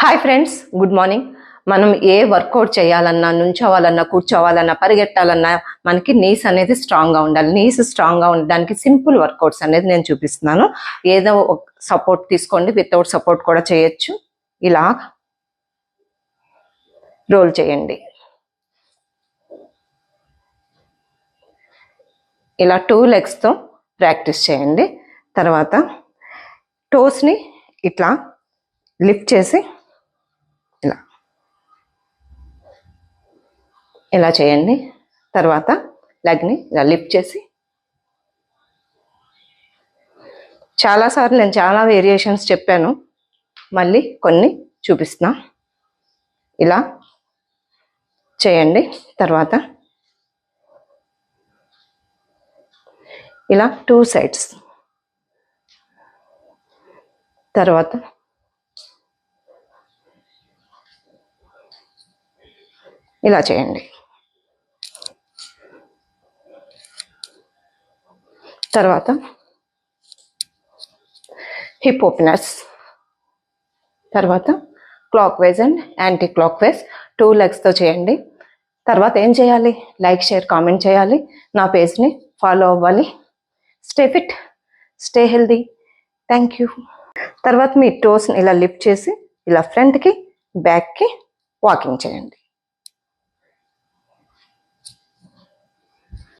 Hi friends, good morning. మనం A workout చేయాలన్నా, నుంచోవాలన్నా, కూర్చోవాలన్నా, పరిగెట్టాలన్నా మనకి నీస్ అనేది స్ట్రాంగ్గా ఉండాలి. నీస్ స్ట్రాంగ్గా ఉండడానికి సింపుల్ వర్కౌట్స్ అనేది నేను చూపిస్తున్నాను. ఏదో సపోర్ట్ తీసుకోండి, వితౌట్ సపోర్ట్ కూడా చేయొచ్చు. ఇలా రోల్ చేయండి. ఇలా 2 లెగ్స్తో ప్రాక్టీస్ చేయండి. తర్వాత టోస్ని ఇట్లా లిఫ్ట్ చేసి ఇలా చేయండి. తర్వాత లెగ్ని ఇలా లిఫ్ట్ చేసి, చాలాసార్లు నేను చాలా వేరియేషన్స్ చెప్పాను, మళ్ళీ కొన్ని చూపిస్తున్నా. ఇలా చేయండి. తర్వాత ఇలా 2 సైడ్స్. తర్వాత ఇలా చేయండి. తర్వాత హిప్ ఓపెనర్స్. తర్వాత clock wise and anti clock wise 2 లెగ్స్తో చేయండి. తర్వాత ఏం చేయాలి? లైక్, షేర్, కామెంట్ చేయాలి. నా పేజ్ని ఫాలో అవ్వాలి. Stay fit, stay healthy. Thank you. తర్వాత మీ టోస్ని ఇలా లిఫ్ట్ చేసి ఇలా ఫ్రంట్కి, బ్యాక్కి వాకింగ్ చేయండి.